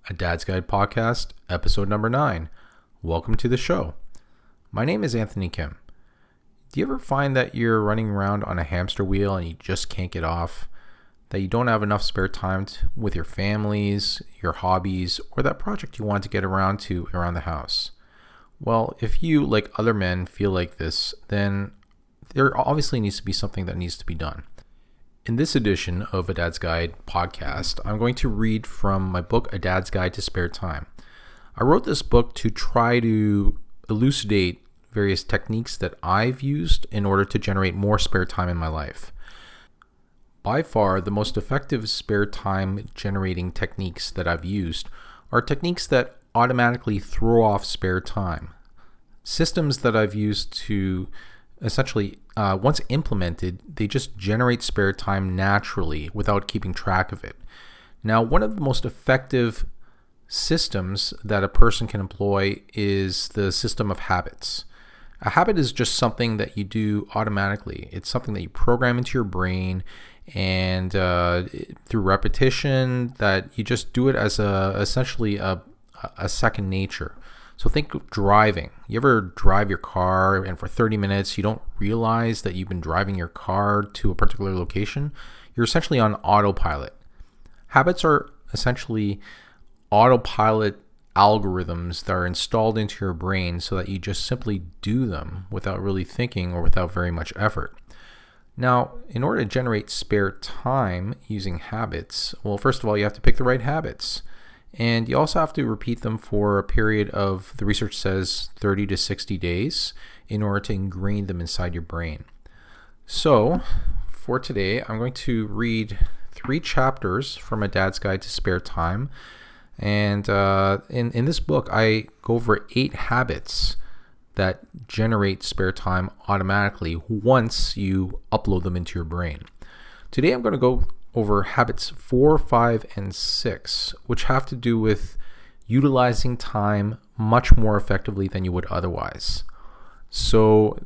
A Dad's Guide podcast, episode number 9. Welcome to the show. My name is Anthony Kim. Do you ever find that you're running around on a hamster wheel and you just can't get off? That you don't have enough spare time with your families, your hobbies, or that project you want to get around to around the house? Well, if you, like other men, feel like this, then there obviously needs to be something that needs to be done. In this edition of A Dad's Guide podcast, I'm going to read from my book, A Dad's Guide to Spare Time. I wrote this book to try to elucidate various techniques that I've used in order to generate more spare time in my life. By far, the most effective spare time generating techniques that I've used are techniques that automatically throw off spare time. Systems that I've used to essentially, once implemented, they just generate spare time naturally without keeping track of it. Now, one of the most effective systems that a person can employ is the system of habits. A habit is just something that you do automatically. It's something that you program into your brain, and through repetition, that you just do it as essentially a second nature. So think of driving. You ever drive your car and for 30 minutes you don't realize that you've been driving your car to a particular location? You're essentially on autopilot. Habits are essentially autopilot algorithms that are installed into your brain so that you just simply do them without really thinking or without very much effort. Now, in order to generate spare time using habits, well, first of all, you have to pick the right habits. And you also have to repeat them for a period of, the research says, 30 to 60 days in order to ingrain them inside your brain. So, for today, I'm going to read 3 chapters from A Dad's Guide to Spare Time. And in this book, I go over 8 habits that generate spare time automatically once you upload them into your brain. Today, I'm going to go over habits 4, 5, and 6, which have to do with utilizing time much more effectively than you would otherwise. So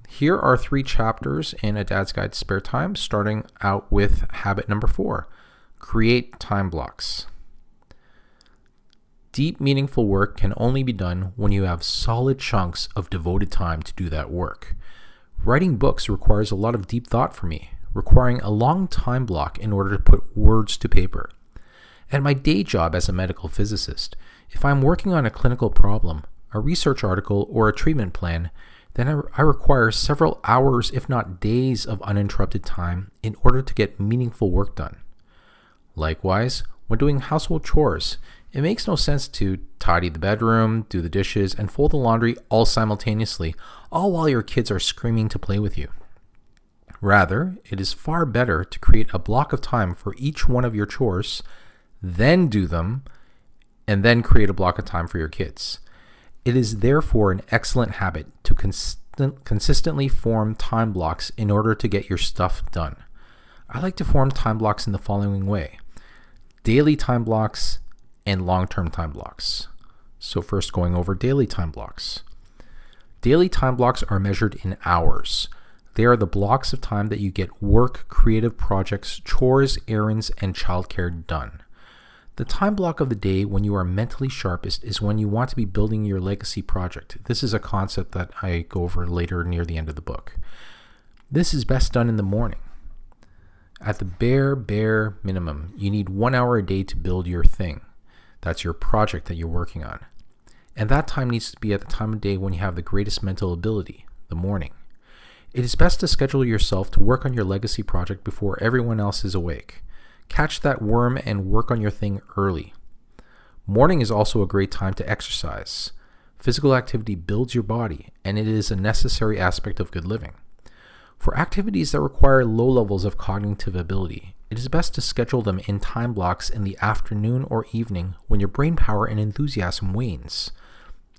here are 3 chapters in A Dad's Guide to Spare Time, starting out with habit number 4, create time blocks. Deep, meaningful work can only be done when you have solid chunks of devoted time to do that work. Writing books requires a lot of deep thought for me, requiring a long time block in order to put words to paper. At my day job as a medical physicist, if I'm working on a clinical problem, a research article, or a treatment plan, then I require several hours, if not days, of uninterrupted time in order to get meaningful work done. Likewise, when doing household chores, it makes no sense to tidy the bedroom, do the dishes, and fold the laundry all simultaneously, all while your kids are screaming to play with you. Rather, it is far better to create a block of time for each one of your chores, then do them, and then create a block of time for your kids. It is therefore an excellent habit to consistently form time blocks in order to get your stuff done. I like to form time blocks in the following way: daily time blocks and long-term time blocks. So first, going over daily time blocks. Daily time blocks are measured in hours. They are the blocks of time that you get work, creative projects, chores, errands, and childcare done. The time block of the day when you are mentally sharpest is when you want to be building your legacy project. This is a concept that I go over later near the end of the book. This is best done in the morning. At the bare minimum, you need 1 hour a day to build your thing. That's your project that you're working on. And that time needs to be at the time of day when you have the greatest mental ability, the morning. It is best to schedule yourself to work on your legacy project before everyone else is awake. Catch that worm and work on your thing early. Morning is also a great time to exercise. Physical activity builds your body, and it is a necessary aspect of good living. For activities that require low levels of cognitive ability, it is best to schedule them in time blocks in the afternoon or evening when your brain power and enthusiasm wanes.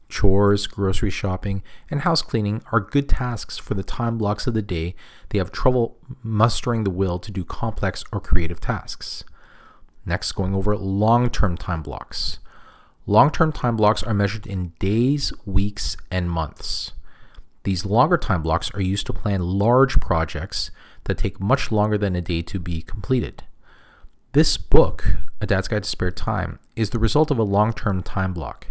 Chores, grocery shopping, and house cleaning are good tasks for the time blocks of the day they have trouble mustering the will to do complex or creative tasks. Next, going over long-term time blocks. Long-term time blocks are measured in days, weeks, and months. These longer time blocks are used to plan large projects that take much longer than a day to be completed. This book, A Dad's Guide to Spare Time, is the result of a long-term time block.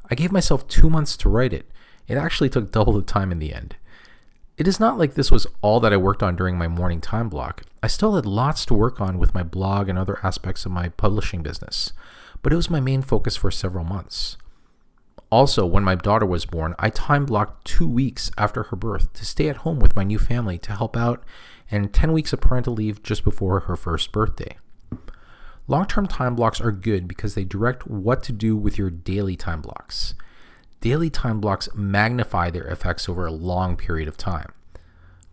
I gave myself 2 months to write it. It actually took double the time in the end. It is not like this was all that I worked on during my morning time block. I still had lots to work on with my blog and other aspects of my publishing business, but it was my main focus for several months. Also, when my daughter was born, I time blocked 2 weeks after her birth to stay at home with my new family to help out, and 10 weeks of parental leave just before her first birthday. Long-term time blocks are good because they direct what to do with your daily time blocks. Daily time blocks magnify their effects over a long period of time.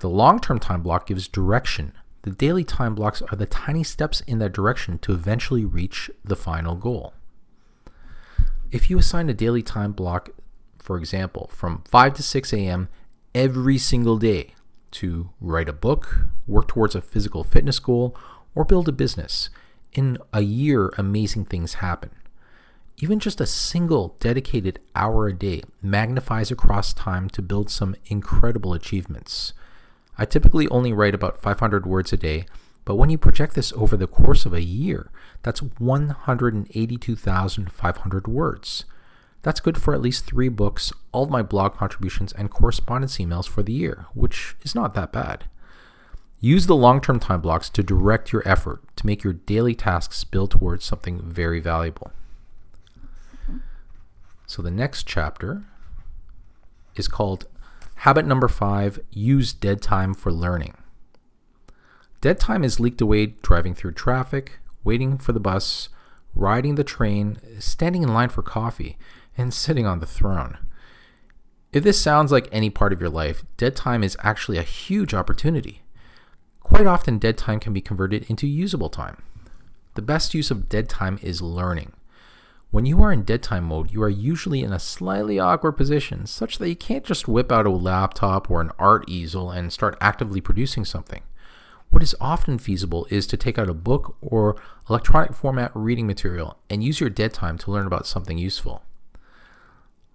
The long-term time block gives direction. The daily time blocks are the tiny steps in that direction to eventually reach the final goal. If you assign a daily time block, for example, from 5 to 6 a.m. every single day to write a book, work towards a physical fitness goal, or build a business, in a year, amazing things happen. Even just a single dedicated hour a day magnifies across time to build some incredible achievements. I typically only write about 500 words a day, but when you project this over the course of a year, that's 182,500 words. That's good for at least 3 books, all of my blog contributions, and correspondence emails for the year, which is not that bad. Use the long-term time blocks to direct your effort to make your daily tasks build towards something very valuable. So the next chapter is called Habit number 5, Use Dead Time for Learning. Dead time is leaked away driving through traffic, waiting for the bus, riding the train, standing in line for coffee, and sitting on the throne. If this sounds like any part of your life, dead time is actually a huge opportunity. Quite often, dead time can be converted into usable time. The best use of dead time is learning. When you are in dead time mode, you are usually in a slightly awkward position, such that you can't just whip out a laptop or an art easel and start actively producing something. What is often feasible is to take out a book or electronic format reading material and use your dead time to learn about something useful.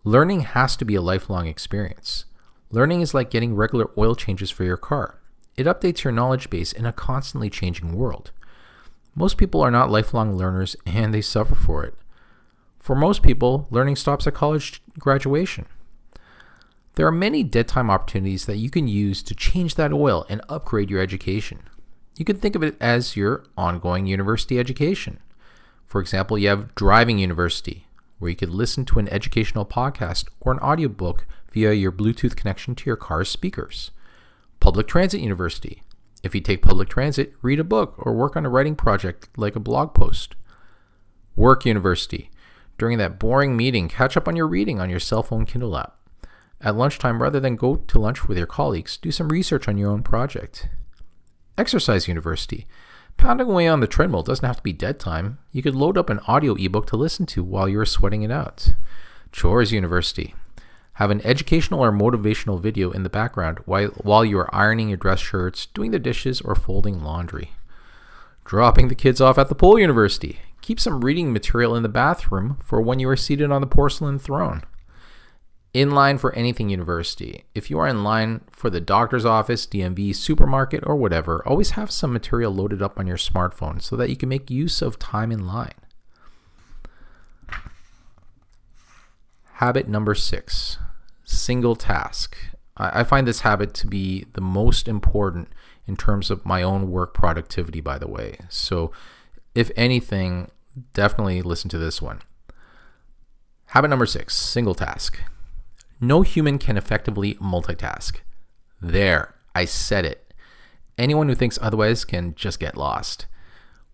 Learning has to be a lifelong experience. Learning is like getting regular oil changes for your car. It updates your knowledge base in a constantly changing world. Most people are not lifelong learners and they suffer for it. For most people, learning stops at college graduation. There are many dead time opportunities that you can use to change that oil and upgrade your education. You can think of it as your ongoing university education. For example, you have Driving University, where you could listen to an educational podcast or an audiobook via your Bluetooth connection to your car's speakers. Public Transit University. If you take public transit, read a book or work on a writing project like a blog post. Work University. During that boring meeting, catch up on your reading on your cell phone Kindle app. At lunchtime, rather than go to lunch with your colleagues, do some research on your own project. Exercise University. Pounding away on the treadmill doesn't have to be dead time. You could load up an audio ebook to listen to while you're sweating it out. Chores University. Have an educational or motivational video in the background while you are ironing your dress shirts, doing the dishes, or folding laundry. Dropping the kids off at the pool University. Keep some reading material in the bathroom for when you are seated on the porcelain throne. In line for anything University. If you are in line for the doctor's office, DMV, supermarket, or whatever, always have some material loaded up on your smartphone so that you can make use of time in line. Habit number 6, single task. I find this habit to be the most important in terms of my own work productivity, by the way. So if anything, definitely listen to this one. Habit number 6, single task. No human can effectively multitask. There, I said it. Anyone who thinks otherwise can just get lost.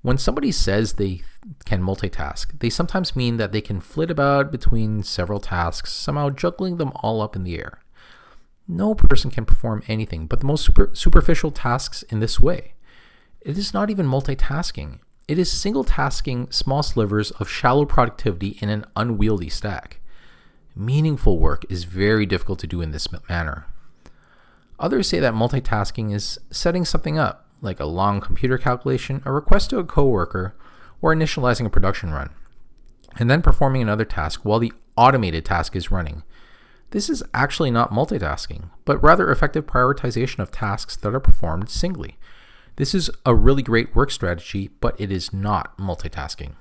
When somebody says they can multitask, they sometimes mean that they can flit about between several tasks, somehow juggling them all up in the air. No person can perform anything but the most superficial tasks in this way. It is not even multitasking. It is single-tasking small slivers of shallow productivity in an unwieldy stack. Meaningful work is very difficult to do in this manner. Others say that multitasking is setting something up, like a long computer calculation, a request to a coworker, or initializing a production run, and then performing another task while the automated task is running. This is actually not multitasking, but rather effective prioritization of tasks that are performed singly. This is a really great work strategy, but it is not multitasking.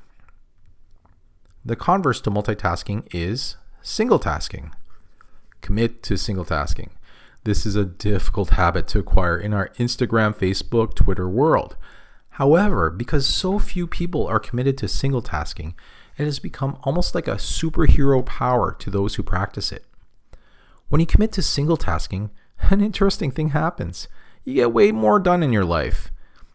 The converse to multitasking is single tasking. Commit to single tasking. This is a difficult habit to acquire in our Instagram, Facebook, Twitter world. However, because so few people are committed to single tasking, it has become almost like a superhero power to those who practice it. When you commit to single tasking, an interesting thing happens. You get way more done in your life.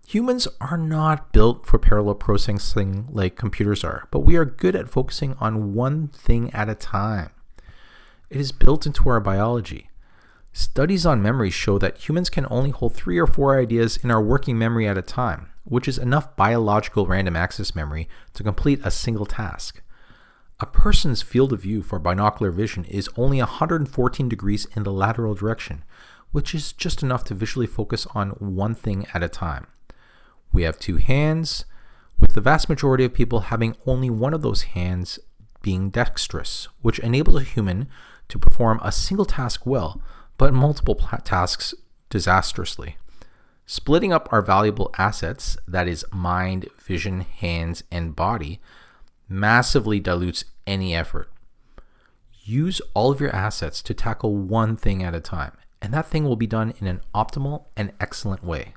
Humans are not built for parallel processing like computers are, but we are good at focusing on one thing at a time. It is built into our biology. Studies on memory show that humans can only hold 3 or 4 ideas in our working memory at a time, which is enough biological random access memory to complete a single task. A person's field of view for binocular vision is only 114 degrees in the lateral direction, which is just enough to visually focus on one thing at a time. We have 2 hands, with the vast majority of people having only one of those hands being dexterous, which enables a human to perform a single task well, but multiple tasks disastrously. Splitting up our valuable assets, that is mind, vision, hands, and body, massively dilutes any effort. Use all of your assets to tackle one thing at a time, and that thing will be done in an optimal and excellent way.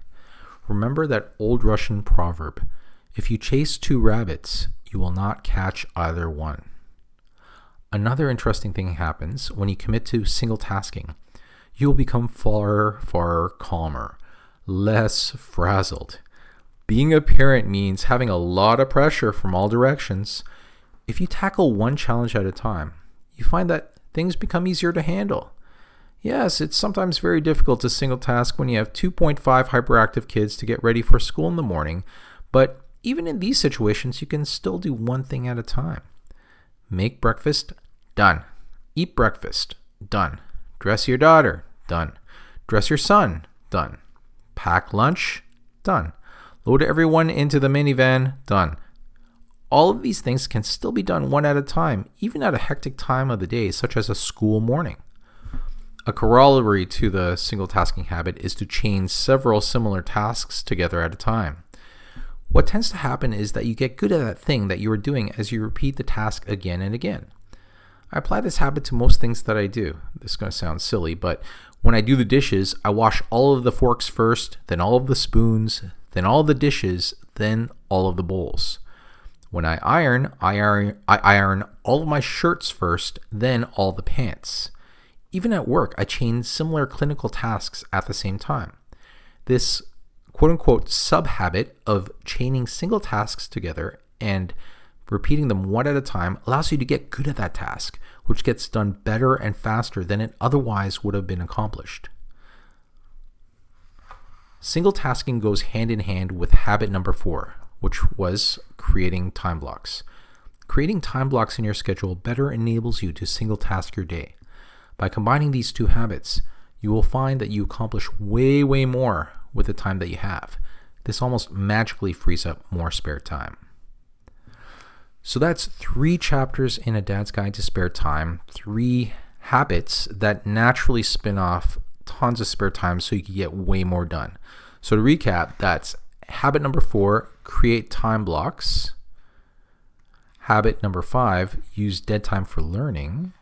Remember that old Russian proverb, if you chase 2 rabbits, you will not catch either one. Another interesting thing happens when you commit to single tasking. You will become far, far calmer, less frazzled. Being a parent means having a lot of pressure from all directions. If you tackle one challenge at a time, you find that things become easier to handle. Yes, it's sometimes very difficult to single task when you have 2.5 hyperactive kids to get ready for school in the morning, but even in these situations, you can still do one thing at a time. Make breakfast, done. Eat breakfast, done. Dress your daughter, done. Dress your son, done. Pack lunch, done. Load everyone into the minivan, done. All of these things can still be done one at a time, even at a hectic time of the day, such as a school morning. A corollary to the single tasking habit is to chain several similar tasks together at a time. What tends to happen is that you get good at that thing that you are doing as you repeat the task again and again. I apply this habit to most things that I do. This is going to sound silly, but when I do the dishes, I wash all of the forks first, then all of the spoons, then all of the dishes, then all of the bowls. When I iron all of my shirts first, then all the pants. Even at work, I chain similar clinical tasks at the same time. This quote-unquote sub-habit of chaining single tasks together and repeating them one at a time allows you to get good at that task, which gets done better and faster than it otherwise would have been accomplished. Single tasking goes hand in hand with habit number 4, which was creating time blocks. Creating time blocks in your schedule better enables you to single task your day. By combining these 2 habits, you will find that you accomplish way, way more with the time that you have. This almost magically frees up more spare time. So that's 3 chapters in A Dad's Guide to Spare Time, 3 habits that naturally spin off tons of spare time so you can get way more done. So to recap, that's habit number 4, create time blocks. Habit number 5, use dead time for learning.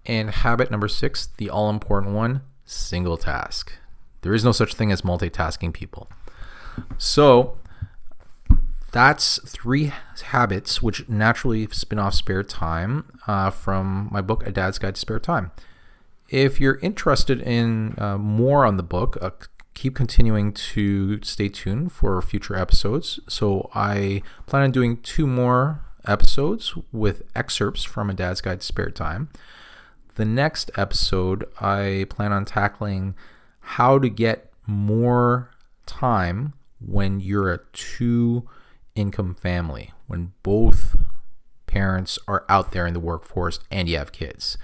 And habit number 6, the all-important one, single task. There is no such thing as multitasking, people. So that's 3 habits which naturally spin off spare time from my book, A Dad's Guide to Spare Time. If you're interested in more on the book, keep continuing to stay tuned for future episodes. So I plan on doing 2 more episodes with excerpts from A Dad's Guide to Spare Time. The next episode, I plan on tackling how to get more time when you're a 2-income family, when both parents are out there in the workforce and you have kids.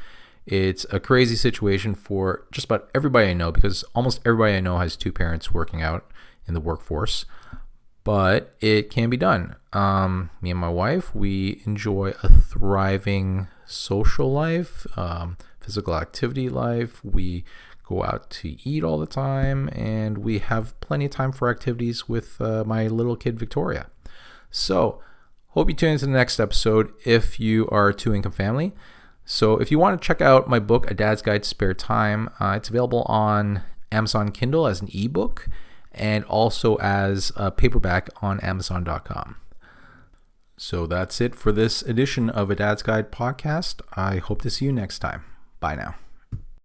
It's a crazy situation for just about everybody I know, because almost everybody I know has 2 parents working out in the workforce, but it can be done. Me and my wife, we enjoy a thriving social life, physical activity life. We go out to eat all the time, and we have plenty of time for activities with my little kid, Victoria. So, hope you tune into the next episode if you are a two-income family. So, if you want to check out my book, A Dad's Guide to Spare Time, it's available on Amazon Kindle as an ebook and also as a paperback on Amazon.com. So that's it for this edition of A Dad's Guide podcast. I hope to see you next time. Bye now.